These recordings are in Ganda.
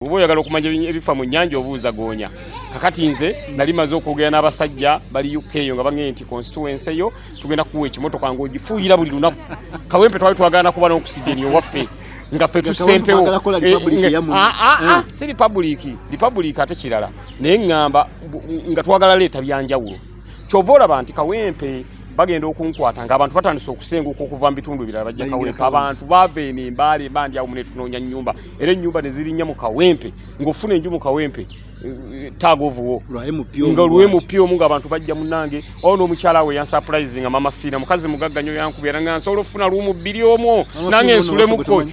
Obo oyagala okumanya ebifa mu nnyanja obuuza goonya. Kakati nze nali maze okugenda n'abasajja bali UK nga bange nti constituency yo tugenda kuwa ekimotoka ng'ogifuuyira buli lunaku. Kawempe twali twagala kuba n'okusideni owaffe nga ffe tusempewo. Si republic ate kirala. Naye ngamba nga twagala leeta byanjawulo. Kyova olaba nti Kawempe bagenda okunkwata nga abantu batandise okusenguka okuva mu bitundu ebirala bajja Kawempe. Abantu baava eno Mbale bandi awo mune tunoonya nnyumba era ennyumba ne zirinnya mu Kawempe ng'ofuna enju mu Kawempe tagovuwo nga olwemu pyomu ng'abantu bajja munnange ono omukyala we yansurprising nga mama Fiina mukazi mugagga nnyo yankubira nga nsobola ofuna luumu bbiri omwo nange ensulemuko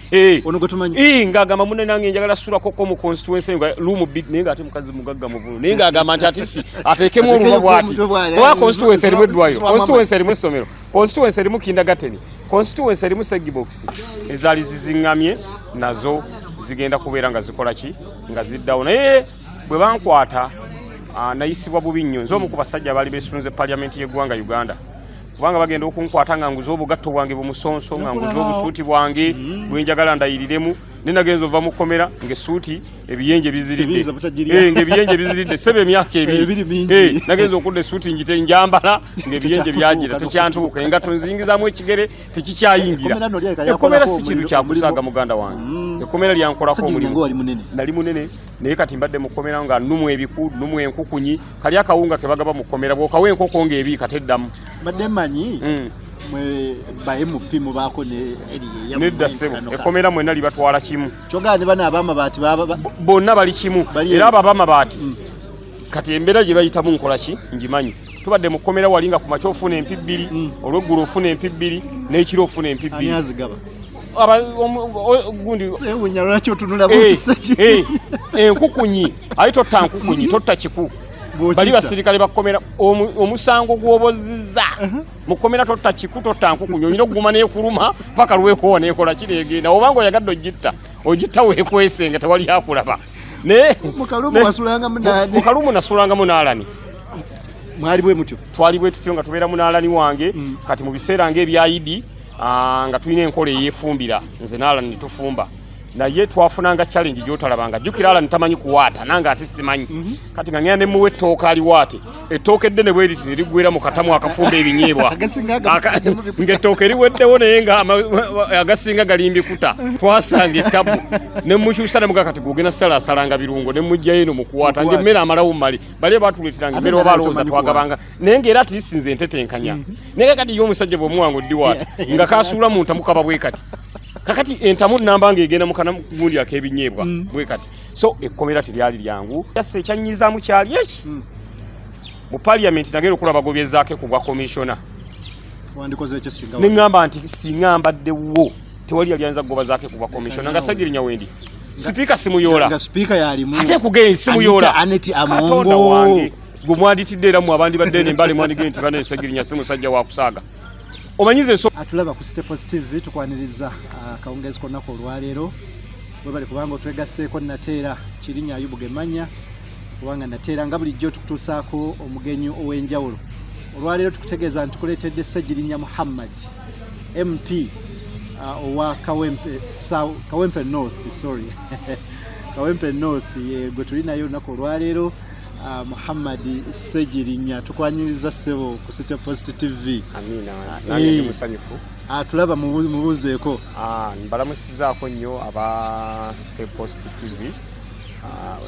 ng'agamba munne nange njagala sulako mu constituency nga luumu bbiri naye ng'ate mukazi mugagga muvulu naye ng'agamba nti atisi ateekemu oluba bw'ati oba constituency erimu eddwayo constituency erimu essomero constituency erimu kindagateni constituency erimu segibox ezaali ziziŋŋamye nazo zigenda kubeera nga zikola ki nga ziddawo naye bwe bankwata nayisibwa bubi nnyo nze omu ku basajja abaali beesunze palamenti y'eggwanga Uganda kubanga bagenda okunkwata nga nguza obugatto bwange bumusonso nga nguza obusuuti bwange bwenjagala ndayiriremu nenagenza ova mu kkomera ng'essuuti ebiyenje biziridde ng'ebiyenje biziridde sebe emyaka ebiri nagenza okudda essuuti njite njambala ng'ebiyenje byagira tekyantuuka engatto nzingizaamu ekigere tekikyayingira ekkomera si kintu kyakusaaga muganda wange ekkomera lyankolako omulimu nali munene naye kati mbadde mu kkomera nga nnumu ebiku nnumu enkukunyi kali akawunga ke bagaba mu kkomera bw'okawa enkoko ng'ebiika teddamu badde manyi mwe baye mupimu bako ne eriye nedda sebo ekkomera mwe nali batwala kimu kyogane bana abama baati bonna bali kimu era abama baati kati embera gye bayitamu nkola ki ngimanyi tubadde mu kkomera wali nga ku makya ofuna empi bbiri olw'eggulu ofuna empi bbiri n'ekiro ofuna empi bbiri gundi enkukunyi ayi totta nkukunyi totta kiku bali basirikale bakkomera omusango gw'obozizza mu kkomera totta kiku totta nkukunyi olina okuguma n'ekuluma paka lwekowa n'ekola kireegenda obanga oyagadde ogitta weekwese nga tewali akulaba mukalumu nasulangamu n'alani mwali bwe mutyo twali bwe tutyo nga tubeera mu n'alani wange kati mu biseera ng'ebya Idi nga tulina enkola eyeefumbira nze n'alani ne tufumba naye twafunanga challenge gy'otalabanga jjukira Allan tamanyi kuwaata nange ate simanyi kati nga ngenda ne muwe ettooka aliwaate ettooka eddene bwe liti ne liggwera mu katamu akafumba ebinyeebwa ng'ettooka eriweddewo naye nga agasinga galimbikuta twasanga ettabu ne mukyusa ne muga kati gwogenda salaasalanga birungo ne mujjayo eno mu kuwaata ng'emmere amalawo mmali bali batuleeteranga emmere oba alowooza twagabanga naye ng'era ati isinze entetenkanya naye kati y'omusajja bw'omuwanga oddiwaata nga kaasuula mu ntamu kaba bwe kati kakati entamu namba ng'egenda mu kanamu gundi ak'ebinyeebwa bwe kati so ekkomera teryali lyangu yasse ekyannyiizaamu kyali eki mu palamenti nagenda okulaba gobyezaako ku gwa komishona ne ŋŋamba nti singa mbaddewo tewali yali ayinza kugobazaako ku gwa komishona nga Ssegirinya wendi sipiika simuyoola ate kugenzi simuyoola katonda wange gwe mwanditidde era mu abandi badde ne Mbale mwandigee nti bane Ssegirinya si musajja wa kusaaga omanyize so atulaba ku Staples TV tukwaniriza akawungezi konnako olwaleero bwe bali kubanga otwegasseeko Nateera Kirinya Ayub Kirinya kubanga Nateera nga bulijjo tukutuusaako omugenyi ow'enjawulo olwaleero tukutegeeza nti tukuleetedde Ssegirinya Muhammad MP owa Kawempe North Kawempe North gwe tuli naye olunaku olwaleero Muhammad Ssegirinya tukwanyiriza ssebo ku Staples TV. Amina nange ndi musanyufu. Tulaba mubuzeeko. Mbalamusizaako nnyo aba Staples TV.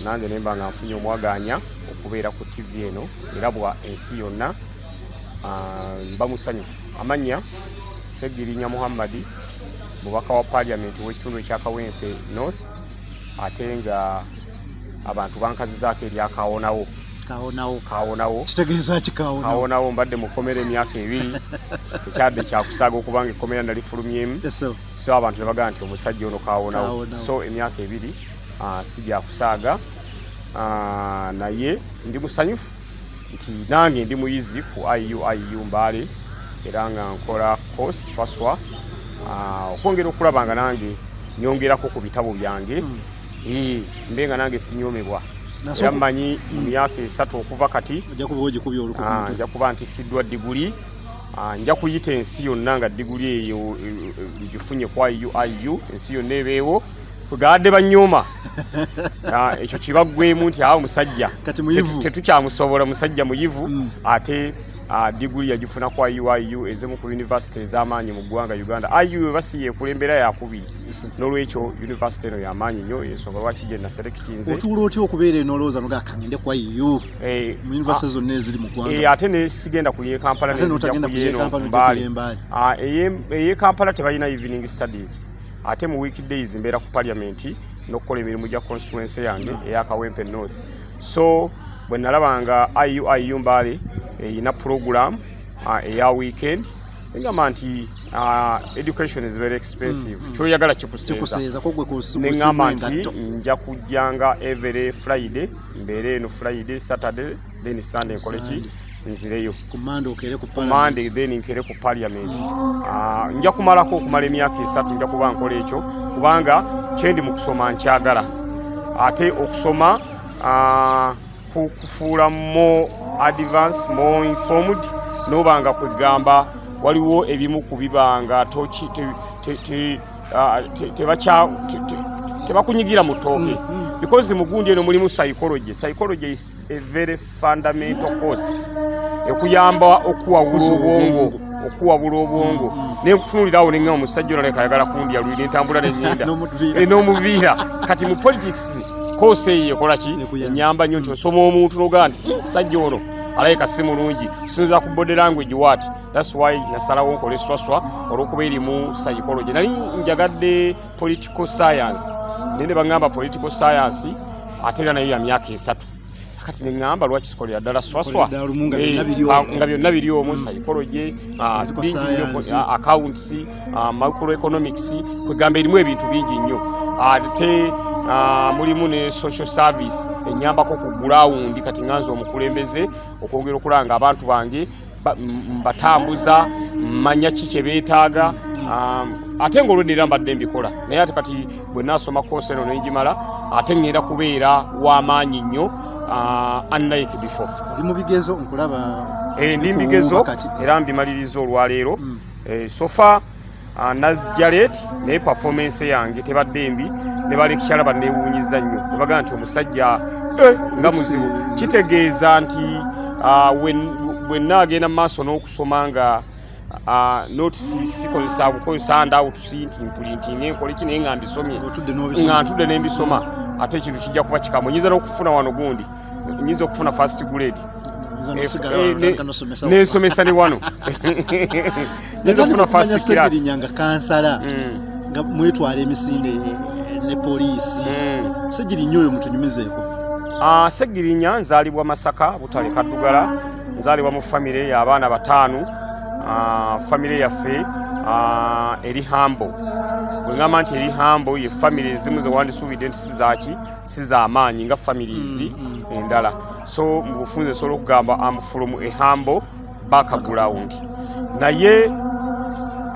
Nange nemba nga nfunye omwaganya okubeera ku TV eno erabwa ensi yonna. Mba musanyufu. Amanya Ssegirinya Muhammad mubaka wa palamenti w'ekitundu ekya Kawempe North ate nga abantu bankazizaako eryakawonawo kitegeeza kawonawo mbadde mu kkomera emyaka ebiri tekyadde kyakusaaga okubanga ekkomera nalifulumyemu so abantu ne bagamba nti omusajja ono kawonawo so emyaka ebiri si gyakusaaga naye ndi musanyufu nti nange ndi muyizi ku IUIU Mbale era nga nkola course SWASA okwongera okulaba nga nange nyongerako ku bitabo byange mbenga nange sinyoomebwa era mmanyi emyaka 3 okuva kati nja kuba ntikiddwa diguli nja kuyita ensi yonna nga diguli eyo gifunye kwa IUIU ensi yonna ebeewo kugadde banyuma ekyo kibaggwemu nti awo musajja tetukyamusobola musajja muyivu ate diguli yagifuna kwa IUIU ezemu ku yunivasite ez'amaanyi mu ggwanga Uganda. IUIU basiye kulembera yakubiri n'olwekyo yunivasite eno y'amaanyi nnyo ensonga lwaki gye naserekitinze. Otuula otya okubeera en'olowooza noga kangende kwa IUIU mu yunivasite zonna eziri mu ggwanga? Ate ne sigenda ku y'e Kampala nezijja ku y'eno Mbale. Ey'e Kampala tebalina evening studies ate mu weekdays mbeera ku palamenti n'okukola emirimu gya constituency yange eya Kawempe North. So bwe nalabanga IUIU Mbale eyina program eya weekend engamba nti education is very expensive kyoyagala kikuseeza neŋŋamba nti nja kujjanga every Friday mbeere eno Friday Saturday then Sunday nkoleki nzireyo ku Monday then nkere ku parliament. Nja kumalako okumala emyaka 3 nja kuba nkola ekyo kubanga kyendi mu kusoma nkyagala ate okusoma kufuula more advance more informed nobanga kwegamba waliwo ebimu kubibanga tebakunyigira mu ttooke because mugundi eno mulimu psychology is a very fundamental course ekuyamba okuwabula obwongo nenkutunulirawo nenga omusajja onaleka ayagala kundya lwini entambula nenyenda n'omuviira kati mu politics kose eyo ekolaki enyamba nnyo nti osoma omuntu nogaa nti musajja ono alayika si mulungi sinzira ku body language what that's why nasalawo nkole SWASA olw'okuba erimu psychology. Nali njagadde political science nende bagamba political science ate era nayo ya myaka 3 kati neŋŋamba lwaki sikolera ddala SWASA nga byonna biri omwo psychology accounts microeconomics kwegamba erimu ebintu bingi nnyo ate mulimu ne social service enyambako ku ground kati nganza omukulembeze okwongera okulanga abantu bange mbatambuza manya kike beetaaga ate ng'olweddeera mbadde mbikola naye ate kati bwe naasoma koose eno nenjimala ate ngenda kubeera w'amaanyi nnyo unlike before. Oli mu bigezo nkulaba ndi mbigezo era mbimaliriza olwaleero sofa Nazjalet ne performance yange tebadde mbi ne balekishala banewuunyiza nnyo ne bagamba nti omusajja nga muzibu kitegeeza nti bwe naagenda maaso n'okusoma nga sikozesa bukozesa handout sinti imprinting enkola ki naye nga mbisomye nga ntudde ne mbisoma ate ekintu kijja kuba kikamu nyinza n'okufuna wano gundi nyinza okufuna first grade nensomesa ne wano nyinza okufuna first class nga kansala nga mwetwala emisinde ne poliisi Ssegirinya oyo mutunyumizeeko. Ssegirinya nzaalibwa Masaka butale Kaddugala nzaalibwa mu famire y'abaana 5 famire yaffe eri hambo bwe ngamba nti eri hambo ye famire ezimu ze wandisuubidde nti si z'amaanyi nga famirizi endala so mu bufunze nsobola okugamba am from a humble background naye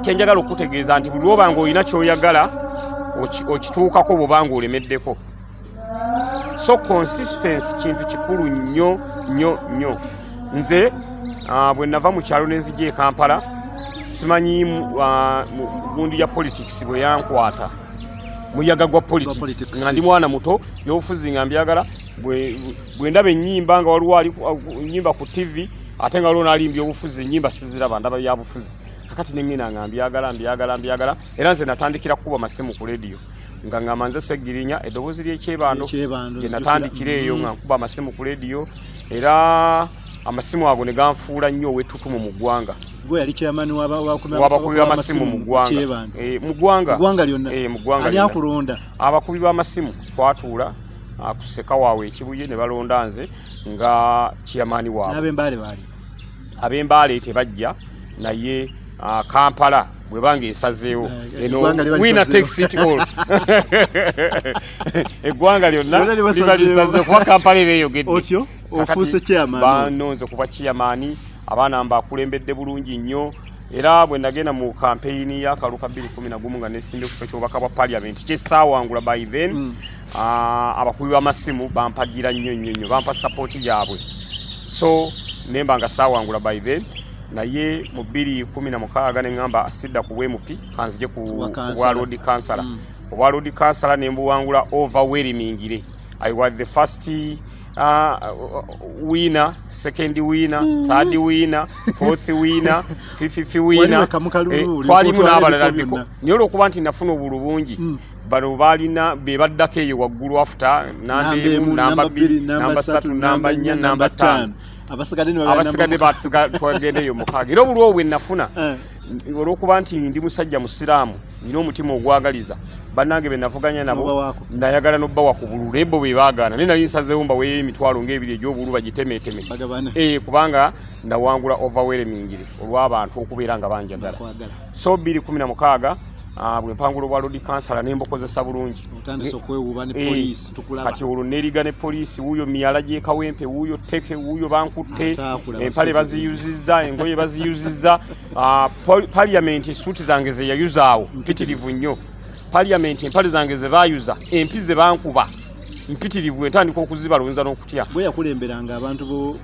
kenjagala okutegeeza nti buli lwobanga olina ky'oyagala okituukako bw'obanga olemeddeko so consistency kintu kikulu nnyo nnyo nnyo. Nze bwe nava mu kyalo n'enzijja e Kampala simanyi gundi ya politics bwe yankwata muyaga gwa politics nga ndi mwana muto y'obufuzi nga mbyagala bwe ndaba ennyimba nga waliwo ali nnyimba ku TV ate nga waliwo n'alimba obufuzi ennyimba siziraba ndaba ya bufuzi kakati nengina nga mbyagala era nze natandikira kukuba masimu ku radio nga ngamba nze Ssegirinya eddoboozi ly'ekyebando gye natandikira eyo nga nkuba amasimu ku radio era amasimu ago ne ganfuula nnyo ow'ettutumu mu ggwanga. Gwe yali chairman w'abakubi b'amasimu mu ggwanga mu ggwanga lyonna mu ggwanga ani akulonda abakubi b'amasimu twatuula ku sseka waabwe ekibuye ne balonda nze nga chairman waabwe. N'ab'Embale baali ab'Embale tebajja naye Kampala bwe banga esazeewo eno winner takes it all eggwanga lyonna libalisaze kuba Kampala ebeeyogedde otyo ofuuse chairman banonze kuba chairman abaana mbakulembedde bulungi nnyo era bwe nagenda mu campaign ya kaluka 2011 nga nesinde ku kyobaka bwa parliament kyesaawangula by then abakubi b'amasimu bampagira nnyo bampa support yaabwe so nemba nga saawangula by then naye mu 2016 ne ngamba asidda ku WMP kanzije ku road councillor obwa road councillor ne mbuwangula overwhelmingly. I was the first winner, second winner, third winner, fourth winner, fifth winner. Twalimu n'abalala biko. Niyo olw'okuba nti nafuna obulu bungi. Bano balina be baddako eyo waggulu after namba 2, namba 3, namba 4, namba 5. Abasigadde batwagendeyo mukaaga. Era obulu obwe nafuna olw'okuba nti ndi musajja musiraamu nina omutima ogwagaliza. Bannange be navuganya nabo nayagala n'obbawa ku bululu ebo bwe baagaana naye nali nsazeewo mbaweeyo emitwalo ng'ebiri egy'obululu bagitemeeteme kubanga nawangula overwhelmingly olw'abantu okubeera nga banjagala. So 2016 bwe mpangula obwa road councillor ne mbukozesa bulungi. Kati olwo neeriga ne poliisi wuuyo miyala gy'e Kawempe wuuyo teke wuuyo bankutte empale baziyuzizza engoye baziyuzizza. Parliament suuti zange ze yayuza awo mpitirivu nnyo. Parliament empale zange ze bayuza empi ze bankuba mpitirivu entandika okuzibalonza n'okutya. Bwe yakulemberanga abantu bo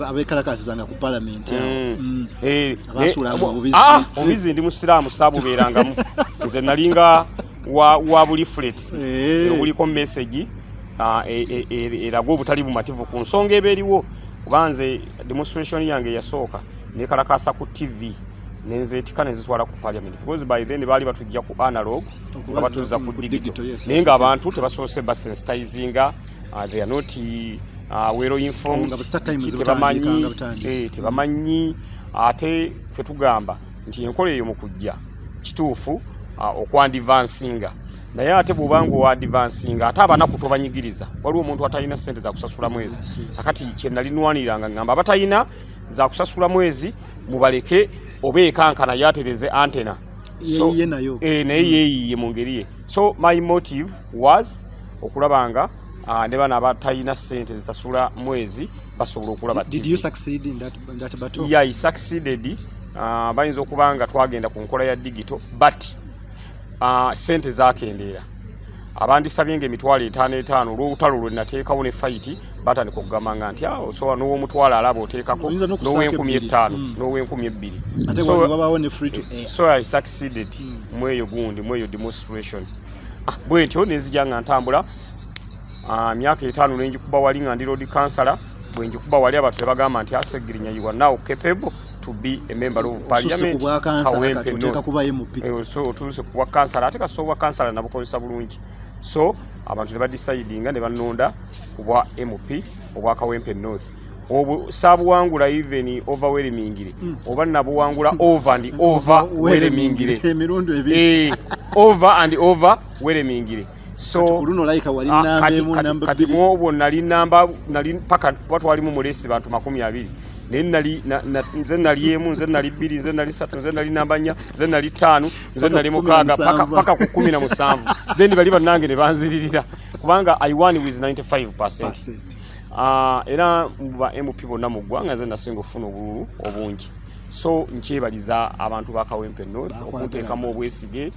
abekalakasizanga ku parliament abasulamu obubizi. Obubizi ndi musiraamu saabubeerangamu. Nze nalinga wa buli flets obuliko message eraga obutali bumativu ku nsonga ebeeriwo kubanze demonstration yange yasooka nekalakasa ku TV nenzeetika nezitwala ku parliament because by then baali batujja ku analog nga batuuza ku digital naye nga abantu tebasoose basensitizinga they are not well informed tebamanyi ate ffe tugamba nti enkola eyo mu kujja kituufu okwandivansinga naye ate bw'obanga owadvansinga ate abanaku tobanyigiriza. Waliwo omuntu atalina ssente za kusasula mwezi akati kye nali nwaniranga ngamba abatalina za kusasula mwezi mubaleke oba ekankana yatereze antena naye yeeyiye mu ngeri ye. So my motive was okulabanga ne bana abatalina ssente zisasula mwezi basobola okulaba. Did you succeed in that battle? Yeah, I succeeded. Bayinza okuba nga twagenda ku nkola ya digital but ssente zakendeera. Abandisabye ng'emitwalo 5 olw'olutalo lwe nateekawo ne fight batandika okugambanga nti osobola n'ow'omutwalo alaba oteekako n'ow'enkumi 5 n'ow'enkumi 2. So I succeeded mweyo gundi mweyo demonstration. Bwe ntyo nenzija nga ntambula myaka 5 nenjikuba wali nga ndi road councillor. Bwe njikuba wali abantu bagamba nti Ssegirinya you are now capable to be a member of parliament. Kawempe North. So otuse kuwa councillor ate kasowa councillor nabukozesa bulungi. So abantu ne badecidinga ne banonda kubwa MP obwa Kawempe North. Sabuwangula even overwhelmingly oba nabuwangula over and overwhelmingly emirundo ebiri over and overwhelmingly. So kati mwobo nali namba nali paka watu walimu mulesi bantu 20 nze nali emu nze nali 2 nze nali 3 nze nali namba 4 nze nali 5 nze nali mukaga paka ku 17 then bali banange ne banziririra kubanga I won with 95%. Era mba MP bonna mu ggwanga nze nasinga ofuna obululu obungi. So nkyebaliza abantu ba Kawempe North okunteekamu obwesige.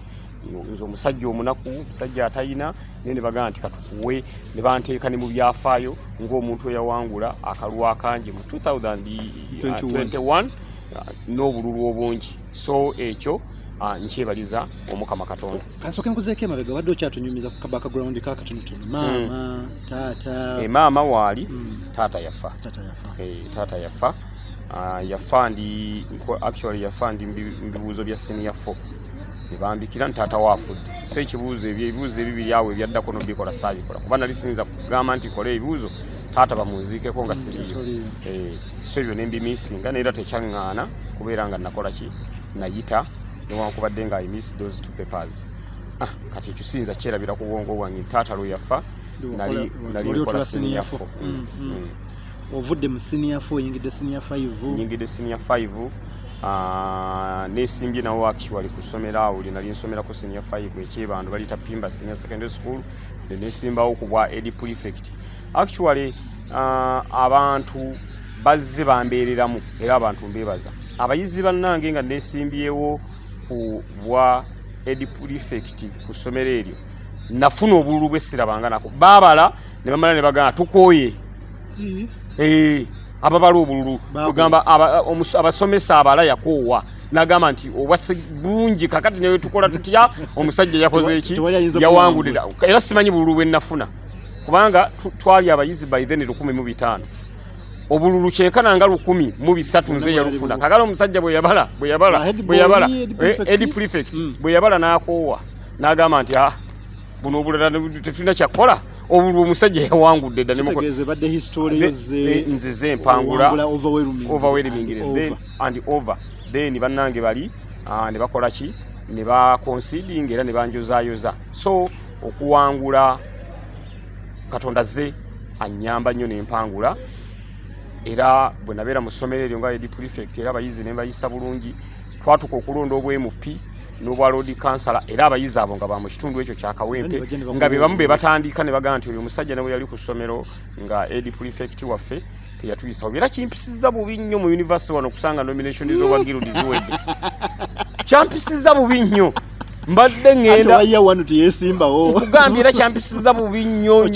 Nzo omusajja omunaku musajja atayina ne bagamba nti katukuwe ne banteeka ne mu byafaayo ng'omuntu eyawangula akalwa akangi mu 2021 n'obululu obungi. So ekyo nkyebaliza Omukama Katonda. Kansoke nkuzeeko emabega wadde okyatunyumiza ku background kakatonotono maama taata. Maama waali taata yafa. Taata yafa. Yafa ndi actually yafa ndi mbibuuzo bya senior 4. Nibambikira ntata wafudde. So ekibuuzo ebibuuzo ebibiri awo ebyaddako n'obikola saabikola kuba nali sinza kugamba nti kola ebibuuzo taata bamunziikeko nga siriyo. So ebyo ne mbimisinga neera tekyaŋŋaana kubeera nga nakola ki nayita newankubadde nga I miss those 2 papers. Kati ekyo siyinza kyerabira ku bwongo bwange taata lwe yafa nali nkola senior 4. Ovudde mu senior 4 yingidde senior 5. Yingidde senior 5. Nesimbye nawo actually kusomera awo nali nsomera ku senior 5 ekyebando balita Pimba Senior Secondary School nesimbawo ku bwa ed prefect. Actually abantu bazze bambeereramu era abantu mbebaza abayizi bannange nga nesimbyewo ku bwa ed prefect kusomera eryo nafuna obululu bw'essirabanga nako babala ne bamala ne bagamba tukooye ababala obululu tugamba abasomesa abala yakoowa n'agamba nti obwase bulungi kakati newe tukola tutya omusajja yakoze eki yawangudde era simanyi bululu bwe nafuna kubanga twali abayizi by then 1,500 obululu kyekana nga 1,300 nze yalufuna kakala omusajja bwe yabala head prefect bwe yabala n'akoowa n'agamba nti buno obulala tetulina kyakola obululu omusajja yawangudde dda tegeze badde history yoze nzize empangula overwhelming then and over then bannange bali ne bakola ki ne ba conceding era ne banjozayoza so okuwangula Katonda ze anyamba nnyo n'empangula era bwe nabeera mu ssomero eryo nga head prefect era abayizi ne bayisa bulungi twatuka okulonda obw'MP n'obwa road councillor era abayizi abo nga ba mu kitundu ekyo kya Kawempe nga be bamu be batandika ne bagamba nti oyo omusajja nawe yali ku ssomero nga head prefect waffe teyatuyisawo era kimpisiza bubi nnyo mu university wano kusanga nomination z'obwa guild ziwedde kyampisiza bubi nnyo mbadde ngenda aya wanu tiyesimbawo kugambye era kyampisiza bubi nnyo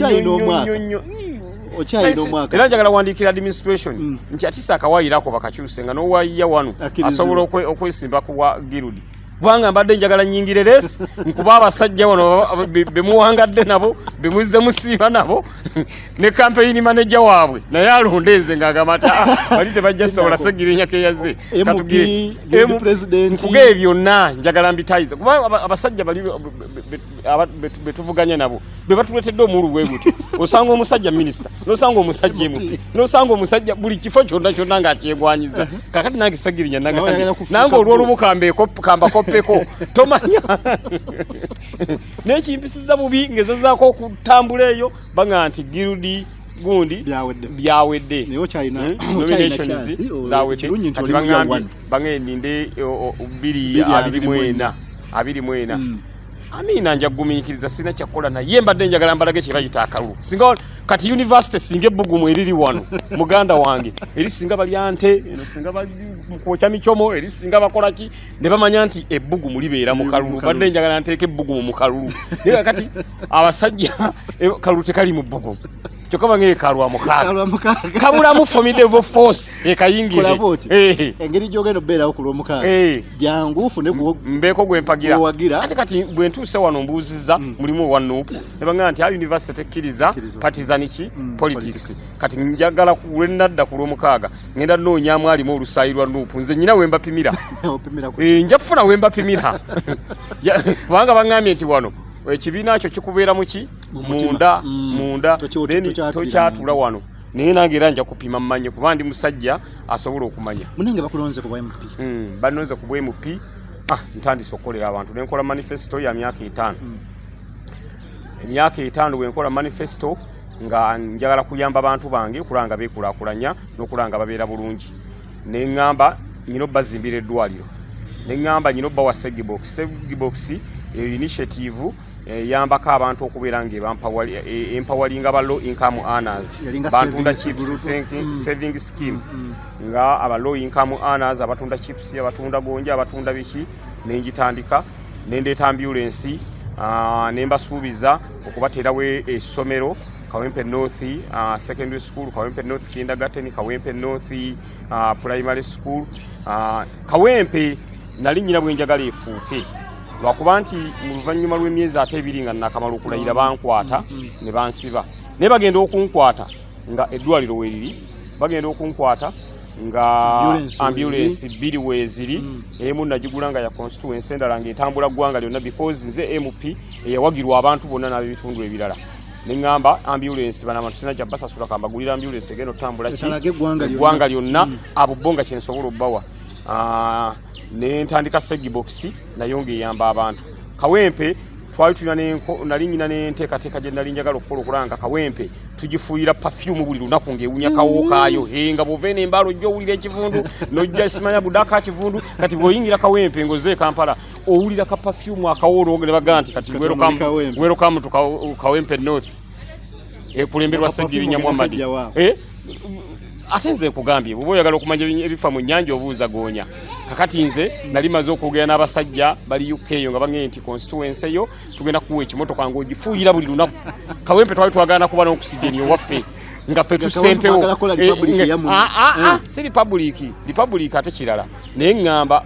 era njagala wandiikira administration nti atisa akawaayirako bakakyuse nga n'owayiya wanu asobola okwesimba kuwa guild kubanga mbadde njagala nyingire res nkuba abasajja wano bemuwangadde nabo bemuzze musiiba nabo ne campaign manager waabwe naye alondeeze ng'agamata bali tebajja sobola Ssegirinya ke yazze katugire president kuge byonna njagala mbitayiza kuba abasajja bali betuvuganya nabo be batuletedde omulu bwe guti osanga omusajja minister nosanga omusajja MP nosanga omusajja buli kifo kyonna ng'akyegwanyiza kakati nange Ssegirinya nange olw'olubukambe kamba peko tomanya nekimpisiza bubi ngezezaako okutambula eyo banga nti guild gundi byawedde nominations zawedde kati bange ninde 24 amina nja gumiikiriza sina kyakola naye mbadde njagala mbalage kye bayita akalulu singa kati university singa ebbugumu eriri wano muganda wange eri singa bali ante eno singa bali kwokya michomo eri singa bakola ki ne bamanya nti ebbugumu libeera mu kalulu badde njagala nteeke ebbugumu mu kalulu naye kati abasajja kalulu tekali mu bbugumu kyokka bange kalwa mukaaga kabulamu formidable force ekayingire engeri gyogenda obbeerawo ku lw'omukaaga jangu ufune mbeeko gwempagira ate kati bwentuuse wano mbuuziza mulimu owa nuupu ne bagamba nti university tekkiriza partizaniki politics kati njagala lwennadda ku lw'omukaaga ngenda noonyaamu alimu olusaayi lwa nuupu nze nyina wembapimira nja kufuna wembapimira kubanga bagambye nti wano ekibiina kyo kikubeera muki munda tokyatula wano naye nange era nja kupima mmanye kuba ndi musajja asobola okumanya munange bakulonze ku MP banonze ku MP ntandise okukolera abantu nenkola manifesto ya myaka 5 emyaka 5 bwenkola manifesto nga njagala kuyamba abantu bange okulanga beekulaakulanya n'okulanga babeera bulungi neŋŋamba nyino bazimbira eddwaliro neŋŋamba nyino bawa segibox initiative yambako abantu okubeera ng'empawalinga ba low income earners batunda chips saving scheme nga aba low income earners abatunda chips abatunda gonja abatunda biki nenjitandika nendeeta ambulance nembasuubiza okubateerawo essomero Kawempe North Secondary School, Kawempe North Kindergarten, Kawempe North Primary School. Kawempe nali nnyina bwe njagala efuuke lwakuba nti mu luvannyuma lw'emyezi ate ebiri nga nakamala okulayira bankwata ne bansiba naye bagenda okunkwata nga eddwaliro weeriri bagenda okunkwata nga ambulance 2 weeziri emu nagigula nga ya constituency endala ng'etambula ggwanga lyonna because nze MP eyawagirwa abantu bonna n'ab'ebitundu ebirala neŋŋamba ambulance banama tusina kya basasula kambagulira ambulance egenda otambula eggwanga lyonna abo bo nga kyensobola obbawa nentandika segibox nayo ng'eyamba abantu Kawempe twali tulina nali nnyina n'enteekateeka gye nali njagala okukola okulanga Kawempe tugifuuyira perfume buli lunaku ng'ewunya kawo kaayo nga bw'ova n'embaalo ojja owulira ekivundu n'ojja simanya budaka kivundu kati bw'oyingira Kawempe ng'ozze Kampala owulira ka perfume akawo ne bagamba nti kati welcome to Kawempe North ekulemberwa Ssegirinya Muhammad ate nze nkugambye bw'oba oyagala okumanya ebifa mu nnyanja obuuza goonya kakati nze nali maze okugenda n'abasajja bali UK eyo nga bagambye nti constituency eyo tugenda kuwa ekimotoka ng'ogifuuyira buli lunaku Kawempe twali twagala kuba n'okusigeni owaffe nga ffe tusempewo si republic ate kirala naye ŋŋamba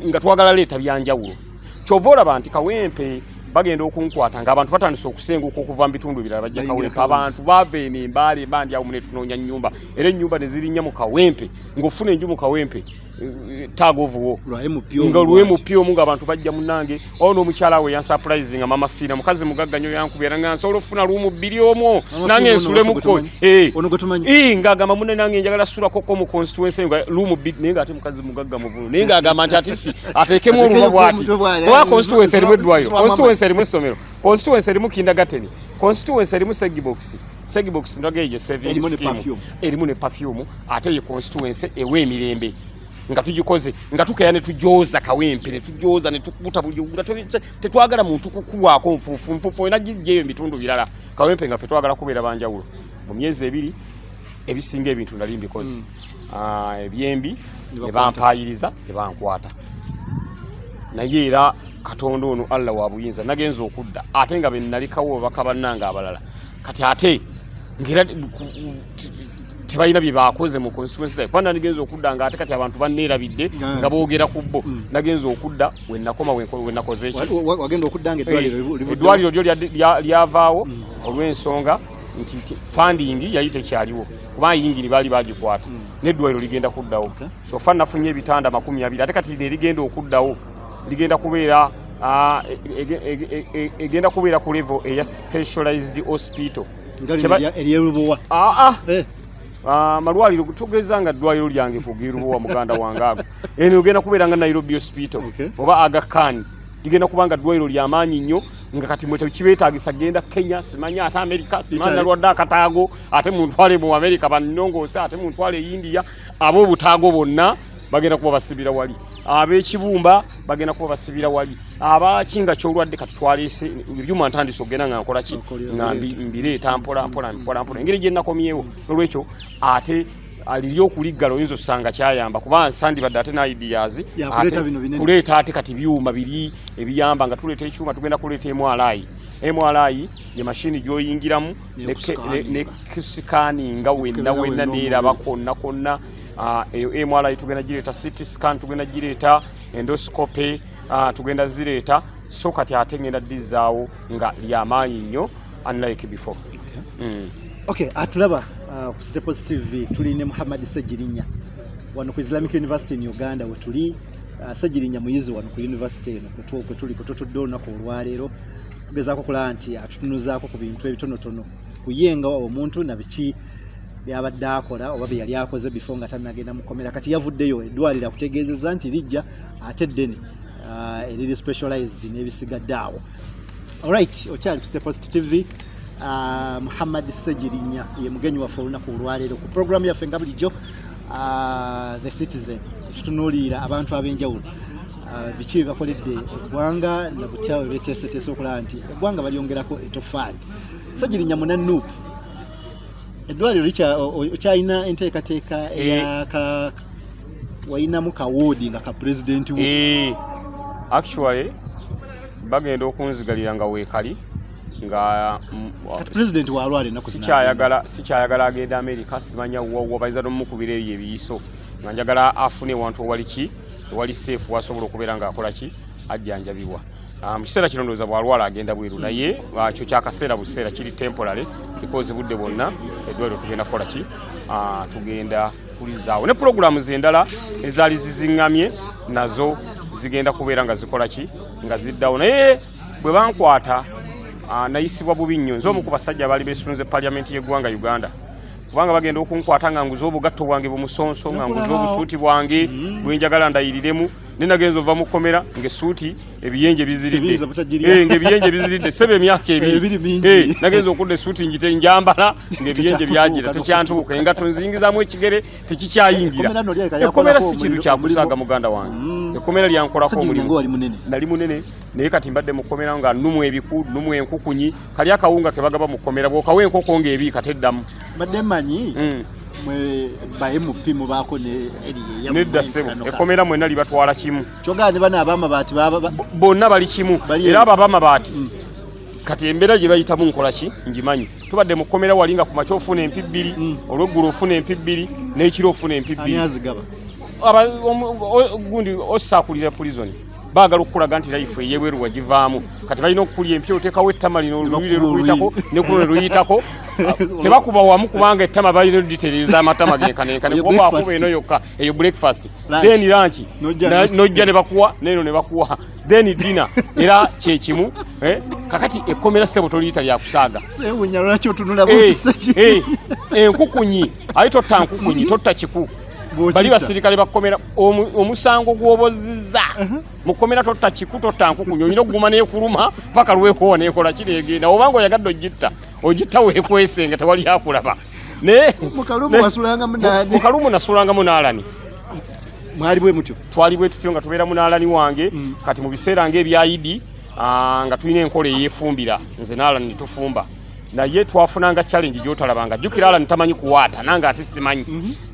nga twagala leeta byanjawulo kyova olaba nti Kawempe bagenda okunkwata ng'abantu batandise okusenguka okuva mu bitundu ebirala bajja Kawempe abantu baava eno Mbale bandi awo mune tunoonya nnyumba era ennyumba ne zirinnya mu Kawempe ng'ofuna enju mu Kawempe tagovuwo nga olwemu pyomu ng'abantu bajja munnange ono omukyala we yansurprising nga mama Fiina mukazi mugagga nnyo yankubira era nga nsobola ofuna luumu bbiri omwo nange ensulemukko ng'agamba munne nange njagala sulakokko mu constituency nga luumu bbiri naye ng'ate mukazi mugagga muvulu naye ng'agamba nti atisi ateekemu oluba bw'ati oba constituency erimu eddwaliro constituency erimu essomero constituency erimu kindergarten constituency erimu segibox ndagaeje saving scheme erimu ne perfume ate ye constituency ewe emirembe nga tujikoze nga tukeya ne tujooza Kawempe ne tujooza ne tukuta buli nga tetwagala muntu kukuwaako nfufu ena gijjeyo ebitundu birala Kawempe nga ffe twagala kubeera banjawulo mu myezi ebiri ebisinga ebintu nali mbikoze ebyembi ne bampayiriza ne bankwata naye era Katonda ono Allah wa buyinza nagenza okudda ate nga bennalikawo bakabannanga abalala kati ate ngira tebalina bye bakoze mu constituency kwana nagenza okudda nga ate kati abantu banneerabidde nga boogera ku bo nagenza okudda wennakoma wennakoze eki wagenda okudda nga eddwaliro lyo lyavaawo olw'ensonga nti funding yali tekyaliwo kuba yingiri baali bagikwata n'eddwaliro ligenda kuddawo so fa nafunye ebitanda 20 ate kati ligenda okuddawo ligenda kubeera egenda kubeera ku level eya specialized hospital eryerubowa malwaliro tugeza nga ddwaliro lyange kugirubowa muganda wange ago eno ogenda kubeera nga Nairobi hospital oba Aga Khan ligenda kubanga ddwaliro ly'amaanyi nnyo nga kati mwete kibeetaagisa genda Kenya simanya ate America simanya lwadde akataago ate muntwale mu America bannongoose ate muntwale India ab'obutaago bonna bagenda kuba basibira wali ab'ekibumba bagenda kuba basibira wali abakinga ky'olwadde kati twaleese ebyuma ntandise okugenda nga nkola ki nga mbireeta mpola engeri gye nnakomyewo n'olwekyo ate aliri okuliggala oyinza osanga kyayamba kuba sandibadde ate n'ideas kuleeta ate kati byuma biri ebiyamba nga tuleeta ekyuma tugenda kuleeta MRI ye mashini gy'oyingiramu ne kusikaninga wenna neeraba konna eyo MRI tugenda gireeta CT scan tugenda gireeta endoscopy tugenda zireeta so kati ate ngenda dizaawo nga ly'amaanyi nnyo unlike before. Okay, atulaba ku Staples TV tuli ne Muhammad Ssegirinya wano ku Islamic University in Uganda we tuli Ssegirinya muyizi wano ku university eno tuli kutotudde olunaku olwaleero tugezaako kulaba nti atutunuzaako ku bintu ebitonotono kuyenga omuntu na biki byabadde akola oba bye yali akoze before nga tannagenda mu kkomera kati yavuddeyo eddwaliro akutegeezezza nti lijja ate ddene eriri specialized n'ebisigadde awo. Alright, okyali ku Staples TV Muhammad Ssegirinya ye mugenyi waffe olunaku olwaleero ku programu yaffe nga bulijjo The Citizen tutunuulira abantu ab'enjawulo biki bakoledde eggwanga na butya bwe beeteeseteese okulaba nti eggwanga balyongerako etoffaali. Ssegirinya munanuupu eddwaliro okyalina enteekateeka wayinamu kawoodi nga ka pulezidenti wo actually bagenda okunzigalira nga weekali nga president wa alwale naku sikyayagala agenda America simanya wo bayiza n'omukubira ebiyiso nga njagala afune wantu wali safe wasobola okubeera nga akola ki ajjanjabibwa. Mu kiseera kino ndowooza bw'alwala agenda bweru naye kyo kyakaseera buseera kiri temporary because budde bwonna eddwaliro tugenda kukola ki tugenda kulizaawo ne programs endala ezaali zizingamye nazo zigenda kubeera nga zikola ki nga ziddawo naye bwe bankwata nayisibwa bubi nnyo nze omu ku basajja baali beesunze palamenti y'eggwanga Uganda kubanga bagenda okunkwata nga nguza obugatto bwange bumusonso nga nguza obusuuti bwange bwenjagala ndayiriremu nenagenza ova mu kkomera ng'essuuti ebiyenje biziridde sebe emyaka ebiri nagenza okudda essuuti njambala ng'ebiyenje byagira tekyantuuka engatto nzingizaamu ekigere tekikyayingira. Ekkomera si kintu kyakusaaga muganda wange ekkomera lyankolako omulimu nali munene naye kati mbadde mu kkomera nga nnumu ebiku nnumu enkukunyi kali akawunga ke bagaba mu kkomera bw'okawa enkoko ng'ebiika teddamu badde mmanyi mwe baemupi mubaako nedda ssebo ekkomera mwenna libatwala kimu kyogera ne bano abamabaati bonna bali kimu era abo abamabaati kati embeera gye bayitamu nkola ki ngimanyi tubadde mu kkomera walinga ku makya ofuna empi 2 olw'eggulu ofuna empi 2 n'ekiro ofuna empi 2 gundi osaakulira prison baagala okukulaga nti life ey'ebweru wagivaamu kati balina okukulya empya oteekawo ettama lino olulwire lukuyitako nekulu ne luyitako tebakuba wamu kubanga ettama balina litereza amatama genkanenkane kuba baakuba eno yokka eyo breakfast then lunch nojja ne bakuwa neno ne bakuwa then dinner era kyekimu kakati ekkomera ssebo toliyita lyakusaaga enkukunyi ayi totta nkukunyi totta kiku bali basirikale bakkomera omusango gw'obozizza mu kkomera totta kiku totta nkukunyi olina okuguma neekuluma paka lwekowa neekola kireegenda obanga oyagadde ogitta weekwesenga tewali akulaba mukalumu nasulangamu n'alani mwali bwe mutyo twali bwe tutyo nga tubeera mu n'alani wange kati mu biseera ng'ebyayidi nga tulina enkola eyeefumbira nze n'alani tufumba naye twafunanga challenge gyotalabanga jjukira Allan tamanyi kuwaata nange ate simanyi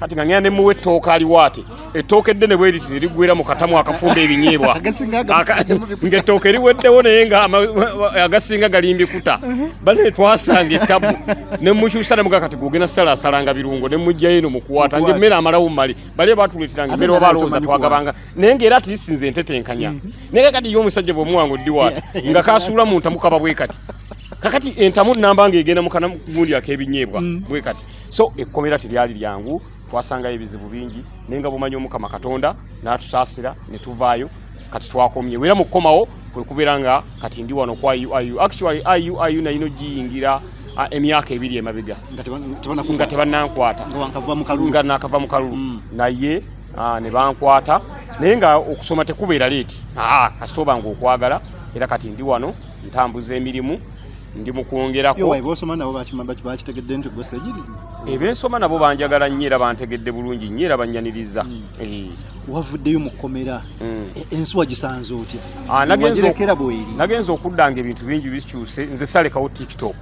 kati nga ngenda ne muwe ettooka aliwaate ettooka eddene bwe liti ne ligwera mu katamu akafumba ebinyeebwa ng'ettooka eriweddewo naye nga agasinga galimbikuta bale twasanga ettabu ne mukyusa ne muga kati gwogenda salaasalanga birungo ne mujjayo eno mu kuwaata ng'emmere amalawo mmali bale baatuleeteranga emmere oba alowooza twagabanga naye ng'era ati isinze entetenkanya naye kakati y'omusajja bw'omuwanga oddiwaata nga kaasuula mu ntamu kaba bwe kati kakati entamu namba ng'egenda mu kana gundi ak'ebinyeebwa bwe kati so ekkomera teryali lyangu twasangayo ebizibu bingi naye nga bumanyi Omukama Katonda n'atusaasira ne tuvaayo kati twakomye era mu kkomawo kwe kubeera nga kati ndi wano kwa IUIU actually IUIU nayino giyingira emyaka 2 emabega nga tebannankwata nga nakava mu kalulu naye ne bankwata naye nga okusoma tekubeera leeti kasoba nga okwagala era kati ndi wano ntambuza emirimu ndi mukwongerako ebosoma nabo bakitegedde nti gwe Ssegirinya ebensoma nabo banjagala nnyo era bantegedde bulungi nnyo era bannyaniriza wavuddeyo mu kkomera ensi wagisanze otya nagenza okudda nga ebintu bingi bikyuse nze salekawo TikTok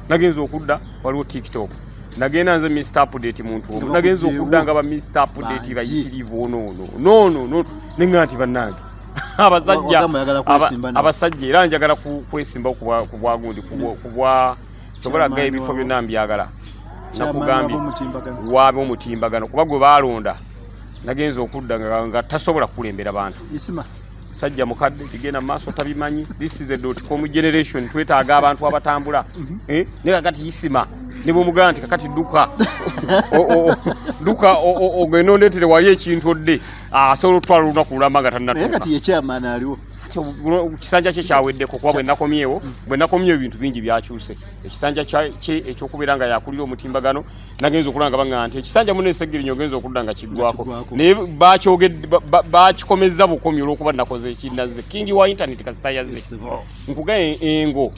nagenza okudda waliwo TikTok nagenda nze Mr. Update muntu omu nagenza okudda nga ba Mr. Update bayitirivu ono nenga nti bannange abasajja era njagala kwesimba ku bwagundi kubwa kyobolaga ebifo byonna mbyagala nakugambye waabe omutimbagano kuba gwe baalonda nagenza okudda nga tasobola kukulembera bantu sajja mukadde bigenda mu maaso tabimanyi this is a .com generation twetaaga abantu abatambula ne kakati isima ne bw'omugamba nti kakati duka ogenda ondeetere wali ekintu odde asobola otwala olunaku lulamba nga tannaye yekyamaana aliwo kisanja kye kyaweddeko kuba bwe nakomyewo ebintu bingi byakyuse ekisanja kye ekyokubeera nga yakulira omutimbagano nagenza okulanga baŋŋamba nti ekisanja muno Ssegirinya ogenza okudda nga kiggwako naye bakikomezza bukomi olw'okuba nakoze ekinazze kingi wa internet kasita yazze nkugaye engo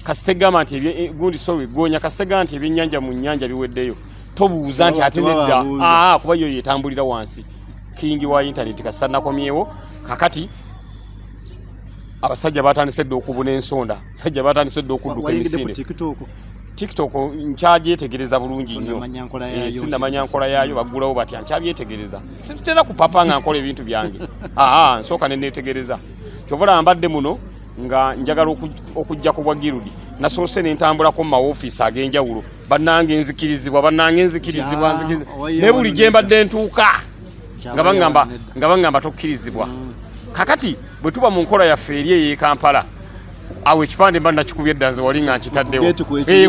kasitegama nti gundi sorry gonya kasega nti ebyennyanja mu nnyanja biweddeyo tobuuza nti ate nedda kuba yo yetambulira wansi kingi wa internet kasita nakomyewo kakati abasajja batandise dde okubuna ensonda sajja batandise dde okudduka emisinde TikTok nkyagyetegereza bulungi nnyo sinnamanya nkola yaayo baggulawo batya nkyabyetegereza situtera kupapa nga nkola ebintu byange nsooka neneetegereza kyovala mbadde muno nga njagala okujja ku bwa girudi nasoose nentambulako mu mawofiisi ag'enjawulo bannange nzikirizibwa ne buli gye mbadde ntuuka nga baŋŋamba tokkirizibwa kakati bwe tuba mu nkola yaffe eri ey'e Kampala awo ekipande mba nakikubye edda nze wali nga nkitaddewo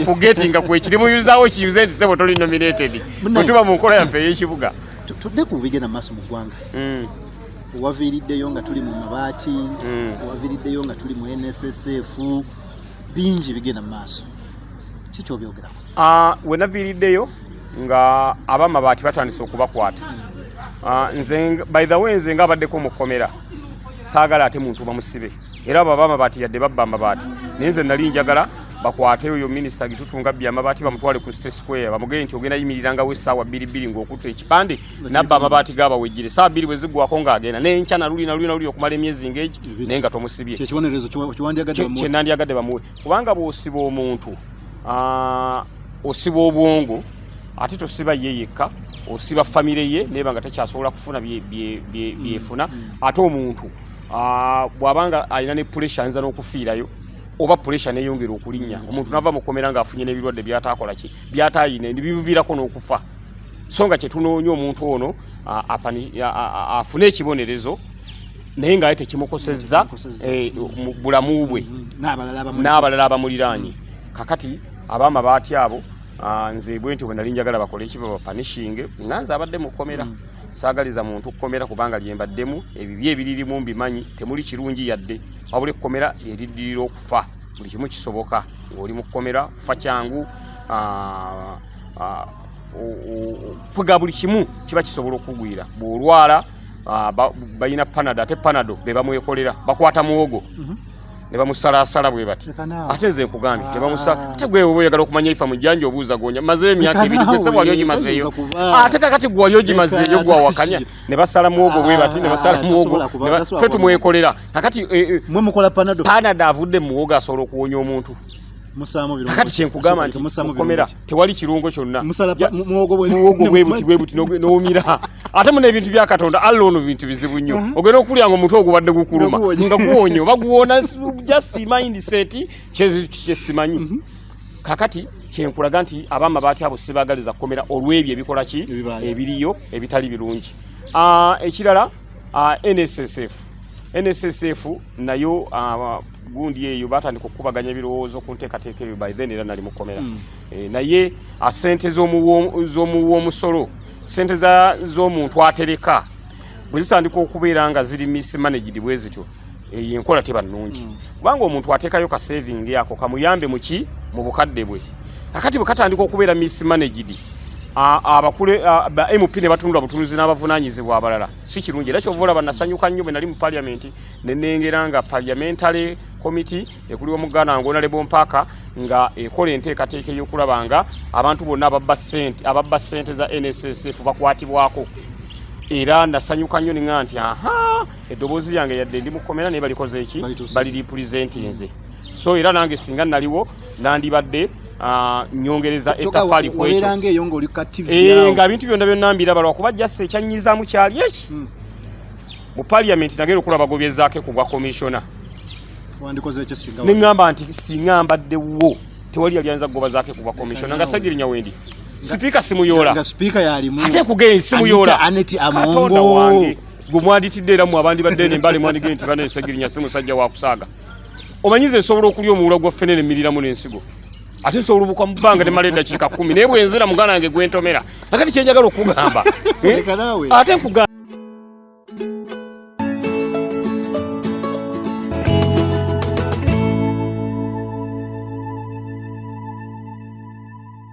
ku geeti nga kwekiri muyuzaawo kiyuze nti sebo toli nominated bwe tuba mu nkola yaffe ey'ekibuga tudde ku bigenda maaso mu ggwanga waviiriddeyo nga tuli mu mabaati waviiriddeyo nga tuli mu NSSF bingi bigenda mu maaso kikyobyogerako we naviiriddeyo nga abamabaati batandise okubakwata nze by the way nze nga abaddeko mu kkomera saagala ate muntu bamusibe era abo abamabaati yadde babba amabaati naye nze nali njagala bakwate oyo minisita gitutunga bya amabaati bamutwale ku State Square bamugee nti ogenda yimiriranga essaawa 2 ng'okutta ekipande nabba amabaati g'abawejjire saa 2 bwe ziggwako ng'agenda n'enkya naluli okumala emyezi ng'egi naye nga tomusibye kye nandyagadde bamuwe kubanga bw'osiba omuntu osiba obwongo ate tosiba ye yekka osiba famire ye neba nga takyasobola kufuna byefuna ate omuntu bw'abanga alina ne pressure nza n'okufiirayo oba pressure neyongera okulinnya omuntu nava mu kkomera nga afunye n'ebirwadde byataakola ki byataayina ndibivuviirako n'okufa so nga kye tunoonya omuntu ono afune ekibonerezo naye ng'ate tekimukosezza mu bulamu bwe n'abalala abamuliraanye kakati abaama baati abo nze bwe nti bwe nali njagala bakole ekiba bapanishinge nga nze abadde mu kkomera saagaliza muntu kkomera kubanga lyembaddemu ebibi ebiririmu mbimanyi temuli kirungi yadde wabula ekkomera eriddirira okufa buli kimu kisoboka ng'oli mu kkomera kufa kyangu fuga buli kimu kiba kisobola okugwira bw'olwala balina panado ate panado be bamwekolera bakwata muwogo ne bamusalaasala bwe bati ate nze nkugambye ne bamusala ate gwe oyagala okumanya ifa mujjanja obuuza gonya maze emyaka ebiri gwe se wali ogimazeeyo ate kakati gwe wali ogimazeeyo gwe awakanya ne basala muwogo bwe bati ne basala muwogo ffe tumwekolera kakati mwe mukola panado avudde muwogo asobola okuwonya omuntu kakati kyenkugamba nti mukomera tewali kirungo kyonna muwogo bwe buti n'omira ate muna ebintu bya Katonda alla ono bintu bizibu nnyo ogenda okulya nga omutwe ogubadde gukuluma nga guwonyo baguwona just mindset kyesimanyi kakati kyenkulaga nti abaama baati abo sibaagaliza kkomera olw'ebyo ebikola ki ebiriyo ebitali birungi ekirala NSSF nayo gundi eyo batandika okubaganya ebirowoozo ku nteekateeka eyo by then era nali mu kkomera naye sente z'omuwoomusolo sente z'omuntu atereka bwe zitandika okubeera nga ziri mismanaged bwe zityo enkola teba nnungi kubanga omuntu ateekayo ka saving yako kamuyambe muki mu bukadde bwe akati bwe katandika okubeera mismanaged abakule ba MP ne batundwa butunuzi n'abavunaanyizibwa abalala si kirungi era kyovula banasanyuka nnyo bwe nali mu parliament nenengera nga parliamentary committee ekuliwa mu Uganda Honorable Mbale nga ekola enteekateeka y'okulaba nga abantu bonna ababba ssente za NSSF bakwatibwako era nasanyuka nnyo ninga nti eddoboozi lyange yadde ndi mu kkomera naye balikoze eki bali representinze so era nange singa naliwo nandibadde nyongereza ettafali kwekyo nga bintu byonna byonna mbiraba lwakuba jjasa ekyanyizaamu kyali eki mu parliament nagera okulaba gobyezaako ku bwa commissioner neŋŋamba nti singa mbaddewo tewali yali ayinza kugobazaako ku bwa commissioner nga Ssegirinya wendi sipiika simuyoola ate kugenda simuyoola Katonda wange gwe mwanditidde era mu abandi badde Mbale mwandigee nti bane Ssegirinya si musajja wa kusaaga omanyize nsobola okulya omuwula gwa ffene nemiriramu n'ensigo ate nsobola obuka mu bbanga temala eddakiika 10 naye bwenzira muganda wange gwentomera nakati kyenjagala okugamba ate nkugamba